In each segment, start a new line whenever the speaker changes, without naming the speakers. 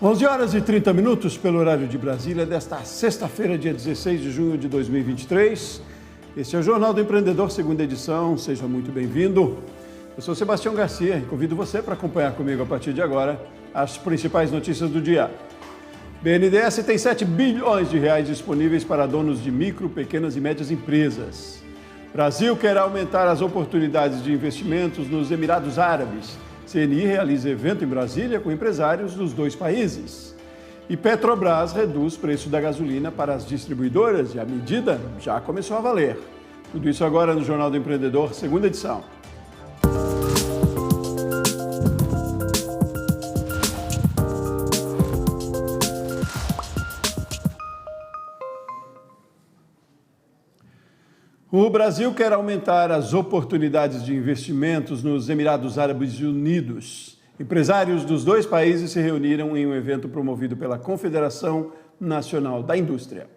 11 horas e 30 minutos pelo horário de Brasília, desta sexta-feira, dia 16 de junho de 2023. Este é o Jornal do Empreendedor, segunda edição. Seja muito bem-vindo. Eu sou Sebastião Garcia e convido você para acompanhar comigo a partir de agora as principais notícias do dia. BNDES tem 7 bilhões de reais disponíveis para donos de micro, pequenas e médias empresas. Brasil quer aumentar as oportunidades de investimentos nos Emirados Árabes. CNI realiza evento em Brasília com empresários dos dois países. E Petrobras reduz preço da gasolina para as distribuidoras e a medida já começou a valer. Tudo isso agora no Jornal do Empreendedor, segunda edição. O Brasil quer aumentar as oportunidades de investimentos nos Emirados Árabes Unidos. Empresários dos dois países se reuniram em um evento promovido pela Confederação Nacional da Indústria.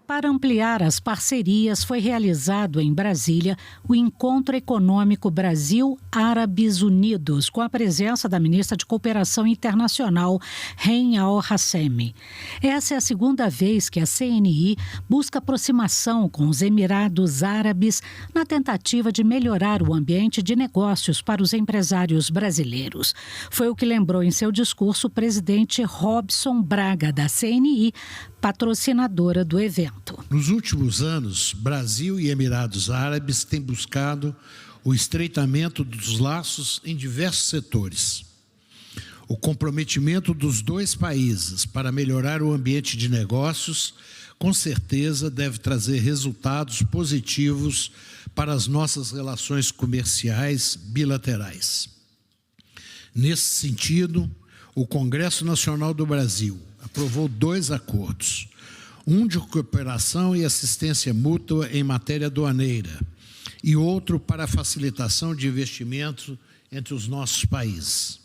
Para ampliar as parcerias, foi realizado em Brasília o Encontro Econômico Brasil-Árabes Unidos, com a presença da ministra de Cooperação Internacional, Rein Al-Hassemi. Essa é a segunda vez que a CNI busca aproximação com os Emirados Árabes na tentativa de melhorar o ambiente de negócios para os empresários brasileiros. Foi o que lembrou em seu discurso o presidente Robson Braga, da CNI, patrocinadora do evento.
Nos últimos anos, Brasil e Emirados Árabes têm buscado o estreitamento dos laços em diversos setores. O comprometimento dos dois países para melhorar o ambiente de negócios, com certeza, deve trazer resultados positivos para as nossas relações comerciais bilaterais. Nesse sentido, o Congresso Nacional do Brasil aprovou 2 acordos, um de cooperação e assistência mútua em matéria aduaneira e outro para a facilitação de investimento entre os nossos países.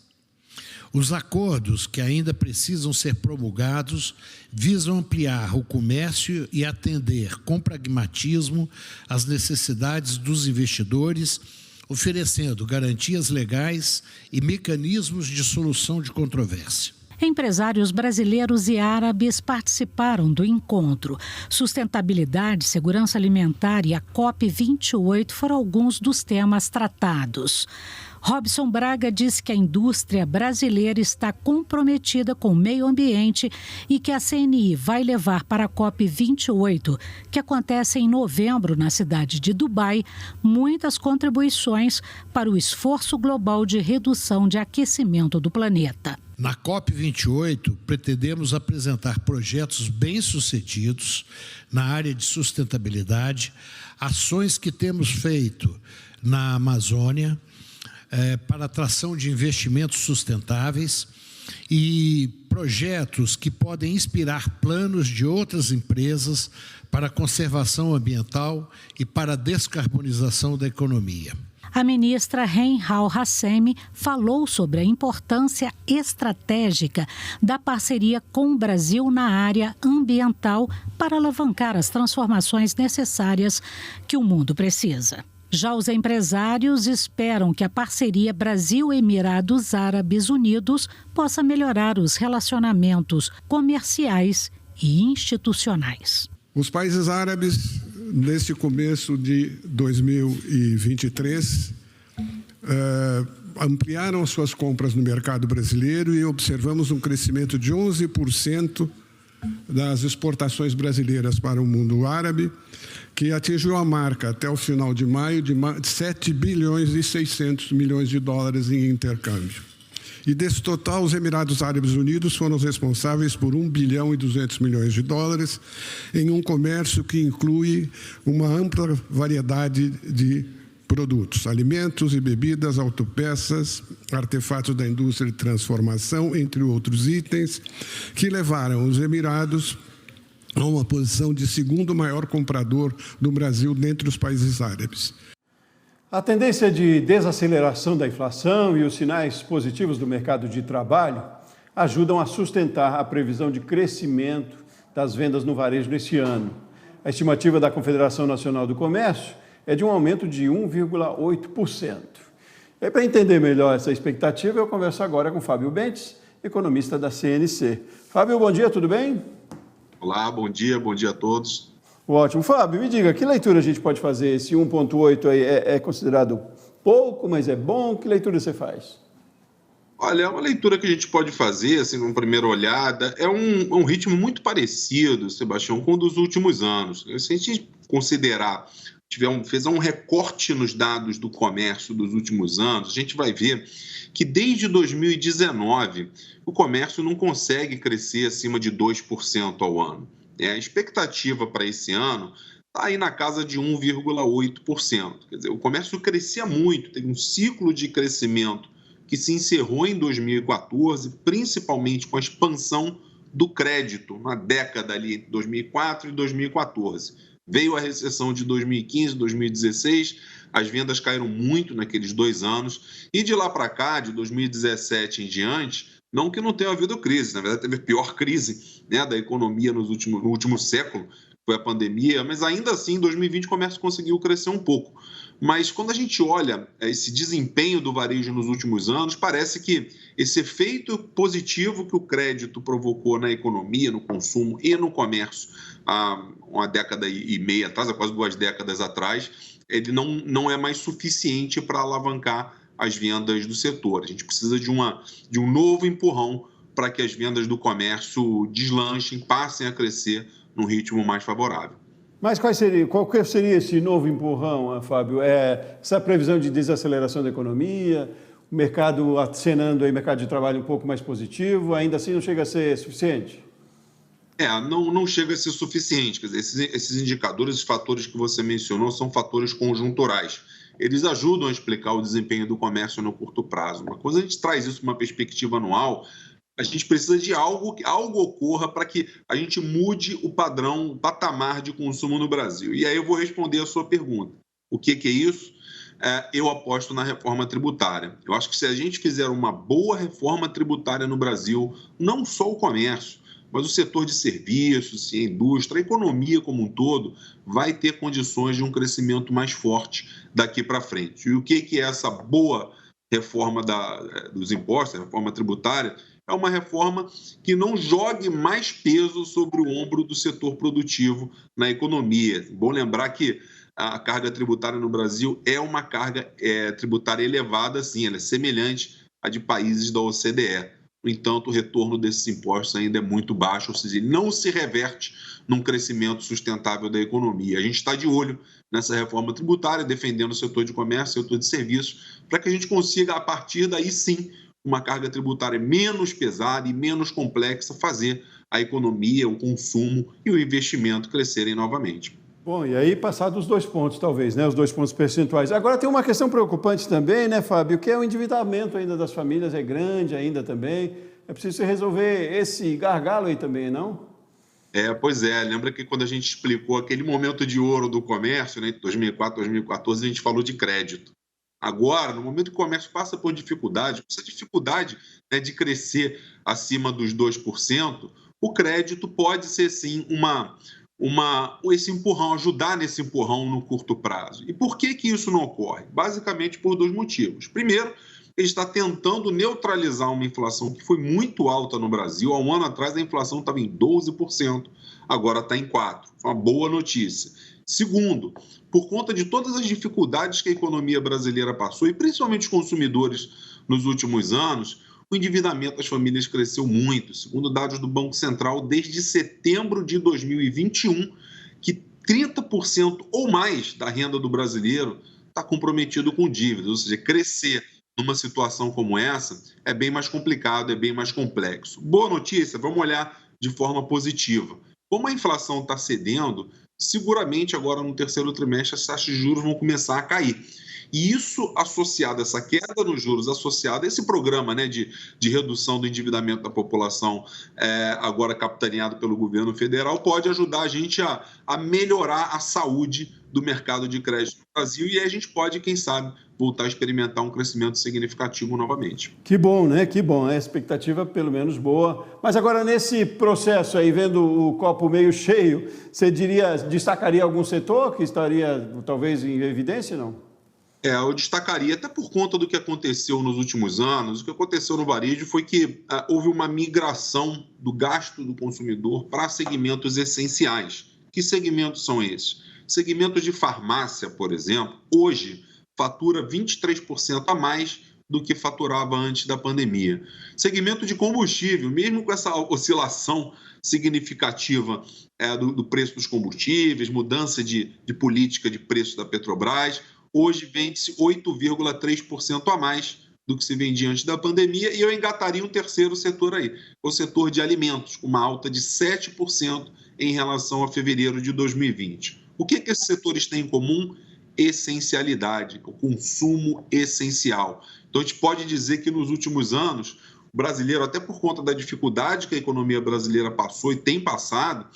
Os acordos, que ainda precisam ser promulgados, visam ampliar o comércio e atender com pragmatismo as necessidades dos investidores, oferecendo garantias legais e mecanismos de solução de controvérsia.
Empresários brasileiros e árabes participaram do encontro. Sustentabilidade, segurança alimentar e a COP28 foram alguns dos temas tratados. Robson Braga disse que a indústria brasileira está comprometida com o meio ambiente e que a CNI vai levar para a COP28, que acontece em novembro na cidade de Dubai, muitas contribuições para o esforço global de redução de aquecimento do planeta.
Na COP28, pretendemos apresentar projetos bem-sucedidos na área de sustentabilidade, ações que temos feito na Amazônia, para atração de investimentos sustentáveis e projetos que podem inspirar planos de outras empresas para a conservação ambiental e para a descarbonização da economia.
A ministra Rein Al-Hassemi falou sobre a importância estratégica da parceria com o Brasil na área ambiental para alavancar as transformações necessárias que o mundo precisa. Já os empresários esperam que a parceria Brasil-Emirados Árabes Unidos possa melhorar os relacionamentos comerciais e institucionais.
Os países árabes, neste começo de 2023, ampliaram suas compras no mercado brasileiro e observamos um crescimento de 11% das exportações brasileiras para o mundo árabe, que atingiu a marca até o final de maio de 7 bilhões e 600 milhões de dólares em intercâmbio. E desse total, os Emirados Árabes Unidos foram responsáveis por 1 bilhão e 200 milhões de dólares em um comércio que inclui uma ampla variedade de produtos, alimentos e bebidas, autopeças, artefatos da indústria de transformação, entre outros itens, que levaram os Emirados a uma posição de segundo maior comprador do Brasil dentre os países árabes.
A tendência de desaceleração da inflação e os sinais positivos do mercado de trabalho ajudam a sustentar a previsão de crescimento das vendas no varejo neste ano. A estimativa da Confederação Nacional do Comércio é de um aumento de 1,8%. E para entender melhor essa expectativa, eu converso agora com Fábio Bentes, economista da CNC. Fábio, bom dia, tudo bem?
Olá, bom dia a todos.
Ótimo. Fábio, me diga, que leitura a gente pode fazer? Esse 1,8 aí é considerado pouco, mas é bom? Que leitura você faz?
Olha, uma leitura que a gente pode fazer, assim, numa primeira olhada, é um ritmo muito parecido, Sebastião, com o dos últimos anos. Se a gente considerar, fez um recorte nos dados do comércio dos últimos anos, a gente vai ver que desde 2019 o comércio não consegue crescer acima de 2% ao ano. A expectativa para esse ano está aí na casa de 1,8%. Quer dizer, o comércio crescia muito, teve um ciclo de crescimento que se encerrou em 2014, principalmente com a expansão do crédito na década ali entre 2004 e 2014. Veio a recessão de 2015, 2016, as vendas caíram muito naqueles 2 anos, e de lá para cá, de 2017 em diante, não que não tenha havido crise, na verdade teve a pior crise, né, da economia no último século, foi a pandemia, mas ainda assim, em 2020 o comércio conseguiu crescer um pouco. Mas quando a gente olha esse desempenho do varejo nos últimos anos, parece que esse efeito positivo que o crédito provocou na economia, no consumo e no comércio há uma década e meia atrás, há quase 2 décadas atrás, ele não é mais suficiente para alavancar as vendas do setor. A gente precisa de um novo empurrão para que as vendas do comércio deslanchem, passem a crescer num ritmo mais favorável.
Mas qual seria esse novo empurrão, Fábio? Essa previsão de desaceleração da economia, o mercado acenando aí, mercado de trabalho um pouco mais positivo, ainda assim não chega a ser suficiente?
Não chega a ser suficiente. Quer dizer, esses indicadores, esses fatores que você mencionou, são fatores conjunturais. Eles ajudam a explicar o desempenho do comércio no curto prazo. Mas quando a gente traz isso para uma perspectiva anual, a gente precisa de algo ocorra para que a gente mude o padrão, o patamar de consumo no Brasil. E aí eu vou responder a sua pergunta. O que é isso? Eu aposto na reforma tributária. Eu acho que se a gente fizer uma boa reforma tributária no Brasil, não só o comércio, mas o setor de serviços, a indústria, a economia como um todo, vai ter condições de um crescimento mais forte daqui para frente. E o que é essa boa reforma dos impostos, a reforma tributária? É uma reforma que não jogue mais peso sobre o ombro do setor produtivo na economia. Bom lembrar que a carga tributária no Brasil é uma carga tributária elevada, sim, ela é semelhante à de países da OCDE. No entanto, o retorno desses impostos ainda é muito baixo, ou seja, ele não se reverte num crescimento sustentável da economia. A gente está de olho nessa reforma tributária, defendendo o setor de comércio, o setor de serviços, para que a gente consiga, a partir daí sim, uma carga tributária menos pesada e menos complexa, fazer a economia, o consumo e o investimento crescerem novamente.
Bom, e aí passar dos 2 pontos, talvez, né? Os 2 pontos percentuais. Agora tem uma questão preocupante também, né, Fábio? Que é o endividamento ainda das famílias, é grande ainda também. É preciso resolver esse gargalo aí também, não?
Pois é. Lembra que quando a gente explicou aquele momento de ouro do comércio, né, entre 2004 e 2014, a gente falou de crédito. Agora, no momento que o comércio passa por dificuldade, essa dificuldade, né, de crescer acima dos 2%, o crédito pode ser, sim, esse empurrão, ajudar nesse empurrão no curto prazo. E por que isso não ocorre? Basicamente por 2 motivos. Primeiro, ele está tentando neutralizar uma inflação que foi muito alta no Brasil. Há um ano atrás, a inflação estava em 12%, agora está em 4%. Foi uma boa notícia. Segundo, por conta de todas as dificuldades que a economia brasileira passou, e principalmente os consumidores nos últimos anos, o endividamento das famílias cresceu muito. Segundo dados do Banco Central, desde setembro de 2021, que 30% ou mais da renda do brasileiro está comprometido com dívidas. Ou seja, crescer numa situação como essa é bem mais complicado, é bem mais complexo. Boa notícia, vamos olhar de forma positiva. Como a inflação está cedendo, seguramente agora no terceiro trimestre as taxas de juros vão começar a cair. E isso associado, essa queda nos juros, associado a esse programa, né, de redução do endividamento da população, agora capitaneado pelo governo federal, pode ajudar a gente a melhorar a saúde do mercado de crédito no Brasil, e aí a gente pode, quem sabe, voltar a experimentar um crescimento significativo novamente.
Que bom, né? Que bom. A expectativa, pelo menos, boa. Mas agora, nesse processo aí, vendo o copo meio cheio, você destacaria algum setor que estaria, talvez, em evidência, não?
Eu destacaria, até por conta do que aconteceu nos últimos anos, o que aconteceu no varejo foi que houve uma migração do gasto do consumidor para segmentos essenciais. Que segmentos são esses? Segmentos de farmácia, por exemplo, hoje fatura 23% a mais do que faturava antes da pandemia. Segmento de combustível, mesmo com essa oscilação significativa do preço dos combustíveis, mudança de política de preço da Petrobras, hoje vende-se 8,3% a mais do que se vendia antes da pandemia, e eu engataria um terceiro setor aí, o setor de alimentos, com uma alta de 7% em relação a fevereiro de 2020. O que esses setores têm em comum? Essencialidade, o consumo essencial. Então, a gente pode dizer que nos últimos anos, o brasileiro, até por conta da dificuldade que a economia brasileira passou e tem passado,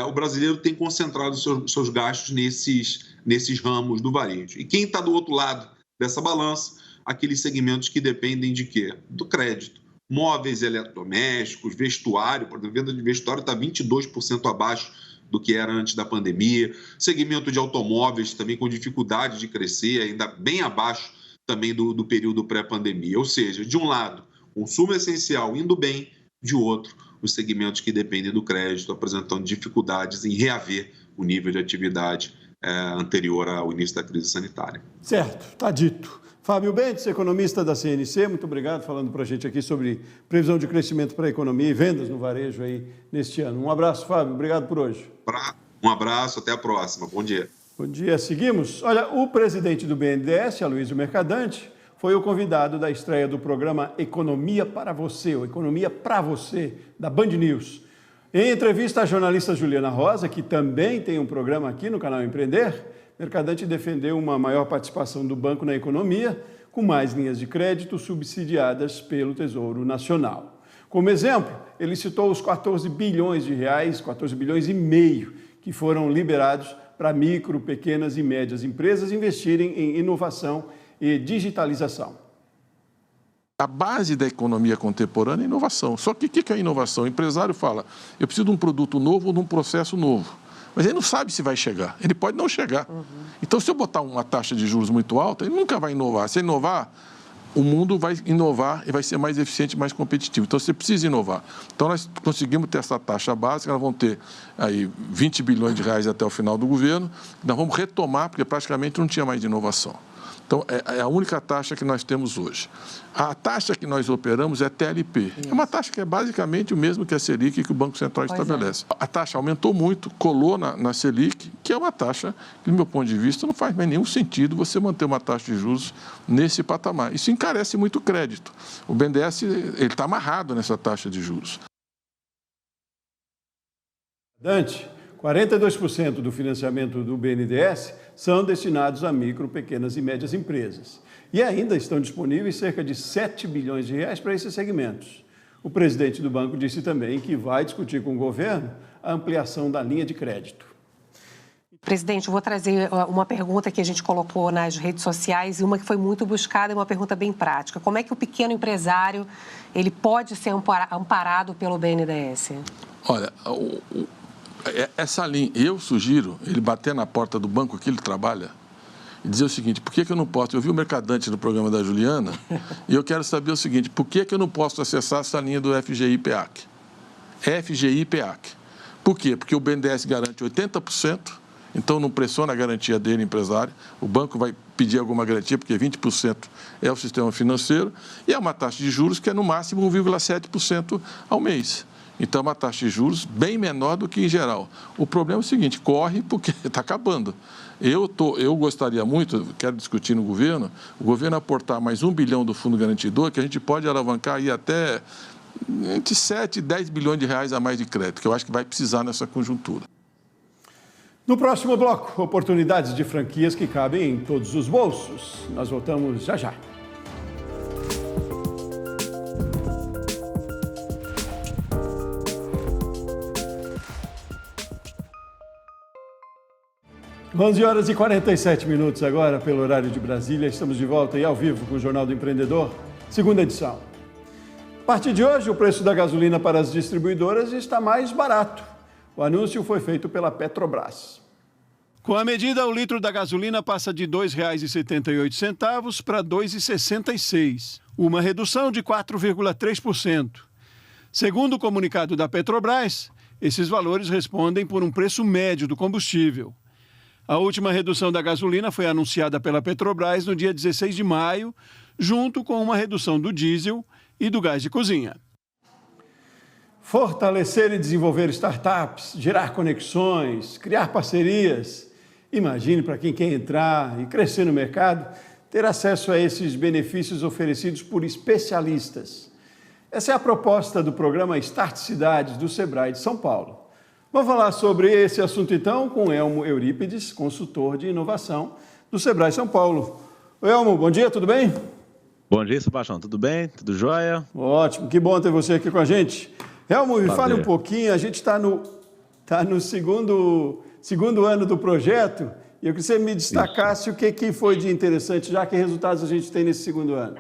o brasileiro tem concentrado seus gastos nesses ramos do varejo. E quem está do outro lado dessa balança? Aqueles segmentos que dependem de quê? Do crédito. Móveis, eletrodomésticos, vestuário, por exemplo, a venda de vestuário está 22% abaixo do que era antes da pandemia. Segmento de automóveis também com dificuldade de crescer, ainda bem abaixo também do período pré-pandemia. Ou seja, de um lado, consumo essencial indo bem, de outro, os segmentos que dependem do crédito apresentando dificuldades em reaver o nível de atividade anterior ao início da crise sanitária.
Certo, está dito. Fábio Bentes, economista da CNC, muito obrigado, falando para a gente aqui sobre previsão de crescimento para a economia e vendas no varejo aí neste ano. Um abraço, Fábio, obrigado por hoje.
Um abraço, até a próxima, bom dia.
Bom dia, seguimos. Olha, o presidente do BNDES, Aloysio Mercadante, foi o convidado da estreia do programa Economia para Você, ou Economia para Você, da Band News. Em entrevista à jornalista Juliana Rosa, que também tem um programa aqui no canal Empreender, Mercadante defendeu uma maior participação do banco na economia, com mais linhas de crédito subsidiadas pelo Tesouro Nacional. Como exemplo, ele citou os 14 bilhões de reais, 14 bilhões e meio, que foram liberados para micro, pequenas e médias empresas investirem em inovação e digitalização.
A base da economia contemporânea é inovação. Só que o que é inovação? O empresário fala, eu preciso de um produto novo ou de um processo novo. Mas ele não sabe se vai chegar. Ele pode não chegar. Então, se eu botar uma taxa de juros muito alta, ele nunca vai inovar. Se inovar, o mundo vai inovar e vai ser mais eficiente, mais competitivo. Então, você precisa inovar. Então, nós conseguimos ter essa taxa básica, nós vamos ter aí 20 bilhões de reais até o final do governo, nós vamos retomar, porque praticamente não tinha mais de inovação. Então, é a única taxa que nós temos hoje. A taxa que nós operamos é TLP. É uma taxa que é basicamente o mesmo que a Selic que o Banco Central estabelece. A taxa aumentou muito, colou na Selic, que é uma taxa que, do meu ponto de vista, não faz mais nenhum sentido você manter uma taxa de juros nesse patamar. Isso encarece muito o crédito. O BNDES está amarrado nessa taxa de juros.
Dante, 42% do financiamento do BNDES são destinados a micro, pequenas e médias empresas. E ainda estão disponíveis cerca de 7 bilhões de reais para esses segmentos. O presidente do banco disse também que vai discutir com o governo a ampliação da linha de crédito.
Presidente, eu vou trazer uma pergunta que a gente colocou nas redes sociais e uma que foi muito buscada, é uma pergunta bem prática. Como é que o pequeno empresário ele pode ser amparado pelo BNDES?
Olha, essa linha, eu sugiro ele bater na porta do banco que ele trabalha e dizer o seguinte, por que eu não posso, eu vi o Mercadante no programa da Juliana e eu quero saber o seguinte, por que eu não posso acessar essa linha do FGI-PEAC? FGI-PEAC. Por quê? Porque o BNDES garante 80%, então não pressiona a garantia dele, empresário, o banco vai pedir alguma garantia, porque 20% é o sistema financeiro, e é uma taxa de juros que é no máximo 1,7% ao mês. Então, é uma taxa de juros bem menor do que em geral. O problema é o seguinte, corre porque está acabando. Eu gostaria muito, quero discutir no governo, o governo aportar mais 1 bilhão do Fundo Garantidor, que a gente pode alavancar aí até entre 7 e 10 bilhões de reais a mais de crédito, que eu acho que vai precisar nessa conjuntura.
No próximo bloco, oportunidades de franquias que cabem em todos os bolsos. Nós voltamos já já. Às 11h47 agora, pelo horário de Brasília. Estamos de volta e ao vivo com o Jornal do Empreendedor, segunda edição. A partir de hoje, o preço da gasolina para as distribuidoras está mais barato. O anúncio foi feito pela Petrobras. Com a medida, o litro da gasolina passa de R$ 2,78 para R$ 2,66, uma redução de 4,3%. Segundo o comunicado da Petrobras, esses valores respondem por um preço médio do combustível. A última redução da gasolina foi anunciada pela Petrobras no dia 16 de maio, junto com uma redução do diesel e do gás de cozinha. Fortalecer e desenvolver startups, gerar conexões, criar parcerias. Imagine para quem quer entrar e crescer no mercado, ter acesso a esses benefícios oferecidos por especialistas. Essa é a proposta do programa Start Cidades do Sebrae de São Paulo. Vamos falar sobre esse assunto então com Elmo Eurípides, consultor de inovação do Sebrae São Paulo. Oi, Elmo, bom dia, tudo bem?
Bom dia, Sebastião, tudo bem? Tudo jóia?
Ótimo, que bom ter você aqui com a gente. Elmo, me fale um pouquinho, a gente está no segundo ano do projeto e eu queria que você me destacasse o que foi de interessante, já que resultados a gente tem nesse segundo ano.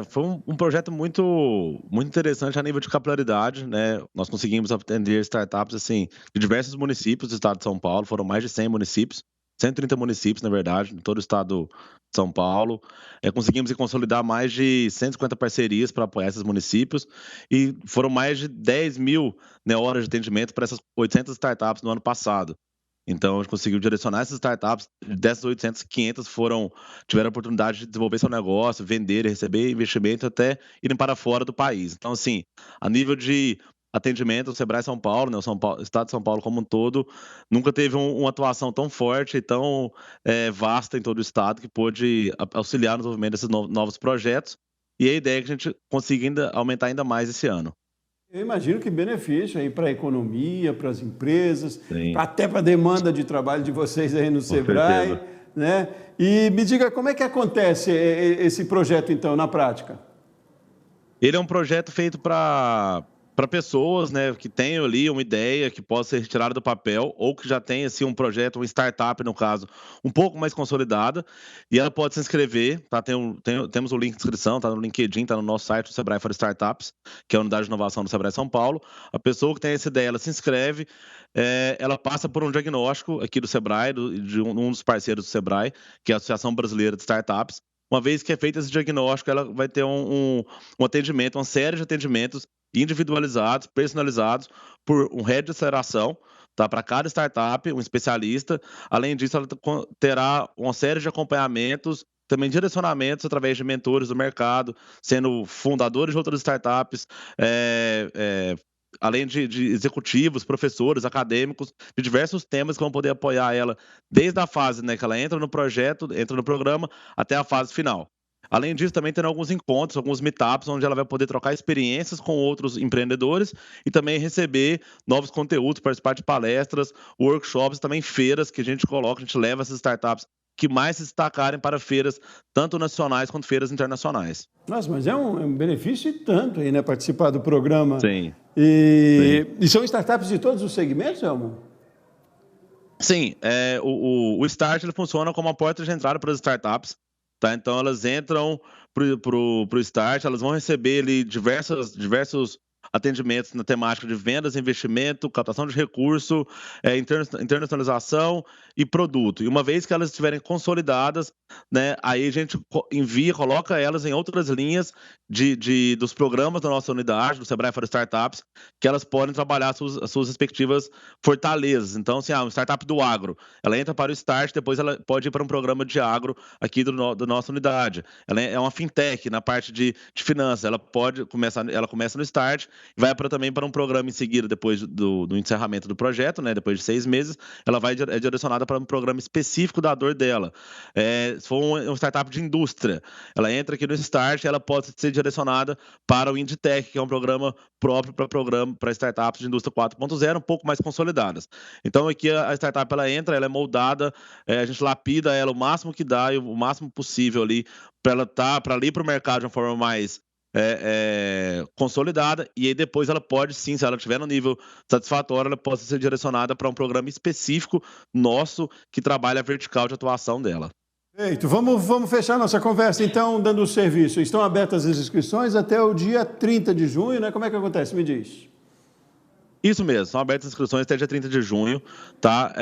Foi um projeto muito interessante a nível de capilaridade, né? Nós conseguimos atender startups assim, de diversos municípios do estado de São Paulo, foram mais de 100 municípios, 130 municípios, na verdade, em todo o estado de São Paulo. Conseguimos consolidar mais de 150 parcerias para apoiar esses municípios e foram mais de 10 mil, né, horas de atendimento para essas 800 startups no ano passado. Então, a gente conseguiu direcionar essas startups, dessas 800, 500 tiveram a oportunidade de desenvolver seu negócio, vender, receber investimento, até irem para fora do país. Então, assim, a nível de atendimento, o Sebrae São Paulo, né, o estado de São Paulo como um todo, nunca teve uma atuação tão forte e tão vasta em todo o estado que pôde auxiliar no desenvolvimento desses novos projetos. E a ideia é que a gente consiga aumentar ainda mais esse ano.
Eu imagino que benefício aí para a economia, para as empresas, até para a demanda de trabalho de vocês aí no Sebrae, né? E me diga, como é que acontece esse projeto, então, na prática?
Ele é um projeto feito para pessoas, né, que tenham ali uma ideia que possa ser retirada do papel ou que já tenha assim, um projeto, uma startup, no caso, um pouco mais consolidada, e ela pode se inscrever, tá? Temos o link de inscrição, está no LinkedIn, está no nosso site, o Sebrae for Startups, que é a unidade de inovação do Sebrae São Paulo. A pessoa que tem essa ideia, ela se inscreve, ela passa por um diagnóstico aqui do Sebrae, de um dos parceiros do Sebrae, que é a Associação Brasileira de Startups. Uma vez que é feito esse diagnóstico, ela vai ter um atendimento, uma série de atendimentos individualizados, personalizados, por um head de aceleração, tá? Para cada startup, um especialista. Além disso, ela terá uma série de acompanhamentos, também direcionamentos através de mentores do mercado, sendo fundadores de outras startups, além de executivos, professores, acadêmicos, de diversos temas que vão poder apoiar ela desde a fase, né, que ela entra no projeto, entra no programa, até a fase final. Além disso, também tem alguns encontros, alguns meetups, onde ela vai poder trocar experiências com outros empreendedores e também receber novos conteúdos, participar de palestras, workshops, também feiras que a gente leva essas startups que mais se destacarem para feiras, tanto nacionais quanto feiras internacionais.
Nossa, mas é um benefício e tanto aí, né, participar do programa.
Sim.
E são startups de todos os segmentos, Elmo?
Sim, o Start ele funciona como uma porta de entrada para as startups. Tá? Então, elas entram para o Start, elas vão receber ali diversos atendimentos na temática de vendas, investimento, captação de recurso, internacionalização e produto. E uma vez que elas estiverem consolidadas, né, aí a gente coloca elas em outras linhas dos programas da nossa unidade, do Sebrae for Startups, que elas podem trabalhar as suas respectivas fortalezas. Então, assim, uma startup do agro, ela entra para o Start, depois ela pode ir para um programa de agro aqui da nossa unidade. Ela é uma fintech na parte de finanças, ela começa no Start, vai também para um programa em seguida, depois do encerramento do projeto, né, depois de 6 meses, ela é direcionada para um programa específico da dor dela. Se for uma startup de indústria, ela entra aqui no Start e ela pode ser direcionada para o Inditech, que é um programa próprio para startups de indústria 4.0, um pouco mais consolidadas. Então, aqui a startup ela entra, ela é moldada, a gente lapida ela o máximo que dá e o máximo possível ali para ela para ir para o mercado de uma forma mais consolidada, e aí depois ela pode sim, se ela estiver no nível satisfatório, ela pode ser direcionada para um programa específico nosso que trabalha a vertical de atuação dela.
Perfeito, vamos fechar nossa conversa então dando o serviço. Estão abertas as inscrições até o dia 30 de junho, né? Como é que acontece? Me diz.
Isso mesmo, são abertas inscrições até dia 30 de junho, tá?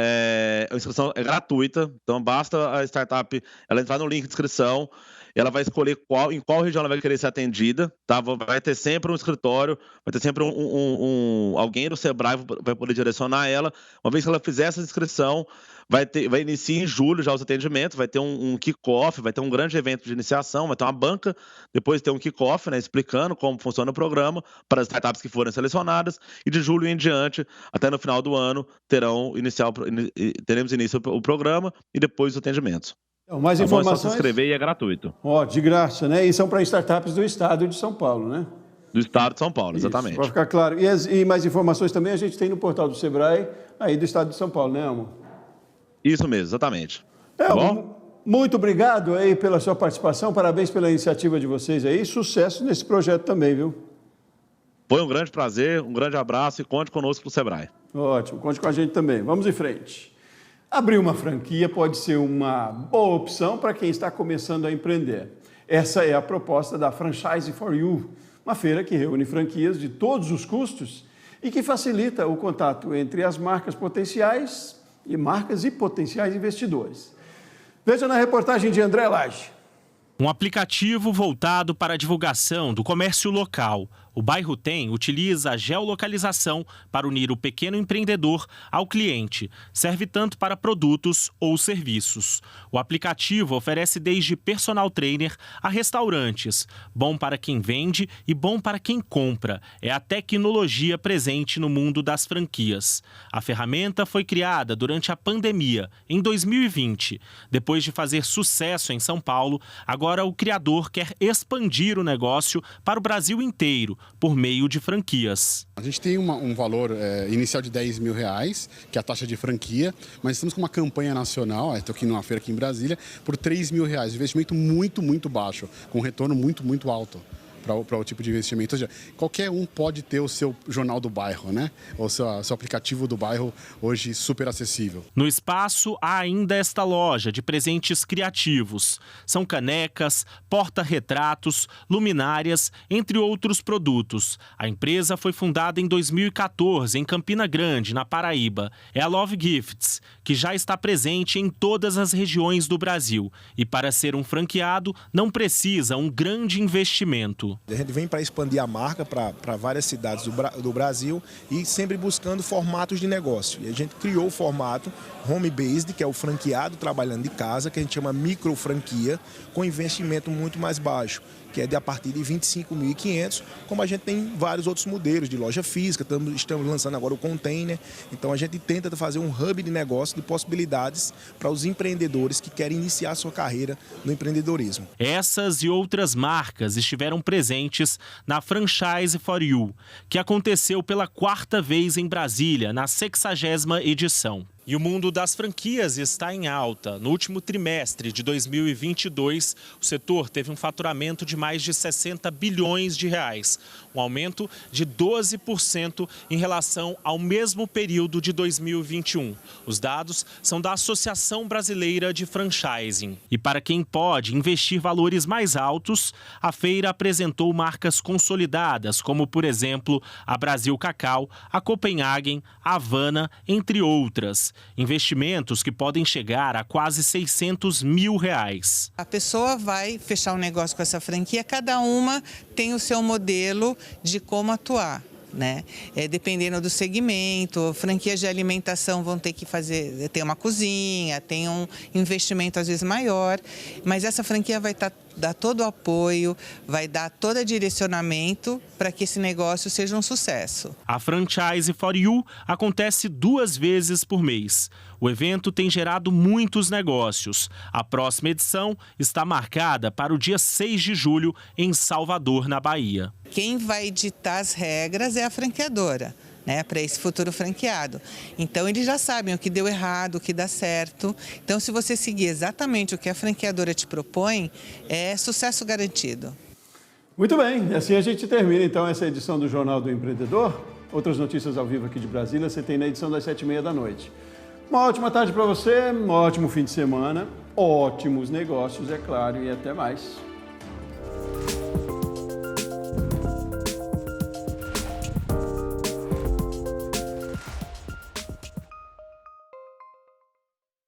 A inscrição é gratuita, então basta a startup ela entrar no link de inscrição, ela vai escolher em qual região ela vai querer ser atendida, tá? Vai ter sempre um escritório, vai ter sempre alguém do Sebrae vai poder direcionar ela. Uma vez que ela fizer essa inscrição, vai iniciar em julho já os atendimentos, vai ter um kick-off, vai ter um grande evento de iniciação, vai ter uma banca, depois ter um kick-off, né, explicando como funciona o programa para as startups que forem selecionadas, e de julho em diante, até no final do ano, teremos início o programa e depois os atendimentos.
Então, mais informações?
É só se inscrever e é gratuito.
De graça, né? E são para startups do estado de São Paulo, né?
Do estado de São Paulo, exatamente.
Para ficar claro. E mais informações também a gente tem no portal do Sebrae, aí do estado de São Paulo, né, amor?
Isso mesmo, exatamente. Tá bom?
Muito obrigado aí pela sua participação, parabéns pela iniciativa de vocês aí, sucesso nesse projeto também, viu?
Foi um grande prazer, um grande abraço e conte conosco pro Sebrae.
Ótimo, conte com a gente também. Vamos em frente. Abrir uma franquia pode ser uma boa opção para quem está começando a empreender. Essa é a proposta da Franchise for You, uma feira que reúne franquias de todos os custos e que facilita o contato entre as marcas potenciais e marcas e potenciais investidores. Veja na reportagem de André Lage.
Um aplicativo voltado para a divulgação do comércio local. O Bairro Tem utiliza a geolocalização para unir o pequeno empreendedor ao cliente. Serve tanto para produtos ou serviços. O aplicativo oferece desde personal trainer a restaurantes. Bom para quem vende e bom para quem compra. É a tecnologia presente no mundo das franquias. A ferramenta foi criada durante a pandemia, em 2020. Depois de fazer sucesso em São Paulo, agora o criador quer expandir o negócio para o Brasil inteiro, por meio de franquias.
A gente tem um valor inicial de R$10 mil, que é a taxa de franquia, mas estamos com uma campanha nacional, estou aqui numa feira aqui em Brasília, por R$3 mil, investimento muito, muito baixo, com retorno muito, muito alto para o tipo de investimento. Ou seja, qualquer um pode ter o seu jornal do bairro, né? Ou seu aplicativo do bairro hoje super acessível.
No espaço há ainda esta loja de presentes criativos. São canecas, porta-retratos, luminárias, entre outros produtos. A empresa foi fundada em 2014 em Campina Grande, na Paraíba. É a Love Gifts, que já está presente em todas as regiões do Brasil. E para ser um franqueado, não precisa um grande investimento.
A gente vem para expandir a marca para várias cidades do Brasil e sempre buscando formatos de negócio. E a gente criou o formato home-based, que é o franqueado trabalhando de casa, que a gente chama micro franquia, com investimento muito mais baixo, que é de a partir de 25.500, como a gente tem vários outros modelos de loja física, estamos lançando agora o container. Então a gente tenta fazer um hub de negócio, de possibilidades para os empreendedores que querem iniciar sua carreira no empreendedorismo.
Essas e outras marcas estiveram presentes na Franchise for You, que aconteceu pela 4ª vez em Brasília, na 60ª edição. E o mundo das franquias está em alta. No último trimestre de 2022, o setor teve um faturamento de mais de 60 bilhões de reais, um aumento de 12% em relação ao mesmo período de 2021. Os dados são da Associação Brasileira de Franchising. E para quem pode investir valores mais altos, a feira apresentou marcas consolidadas, como, por exemplo, a Brasil Cacau, a Copenhagen, a Havana, entre outras. Investimentos que podem chegar a quase 600 mil reais.
A pessoa vai fechar um negócio com essa franquia, cada uma tem o seu modelo de como atuar, né? Dependendo do segmento, franquias de alimentação vão ter que ter uma cozinha, tem um investimento às vezes maior, mas essa franquia vai dar todo o apoio, vai dar todo o direcionamento para que esse negócio seja um sucesso.
A Franchise for You acontece 2 vezes por mês. O evento tem gerado muitos negócios. A próxima edição está marcada para o dia 6 de julho em Salvador, na Bahia.
Quem vai ditar as regras é a franqueadora, né, para esse futuro franqueado. Então, eles já sabem o que deu errado, o que dá certo. Então, se você seguir exatamente o que a franqueadora te propõe, é sucesso garantido.
Muito bem, assim a gente termina então essa edição do Jornal do Empreendedor. Outras notícias ao vivo aqui de Brasília você tem na edição das 7h30 da noite. Uma ótima tarde para você, um ótimo fim de semana, ótimos negócios, é claro, e até mais.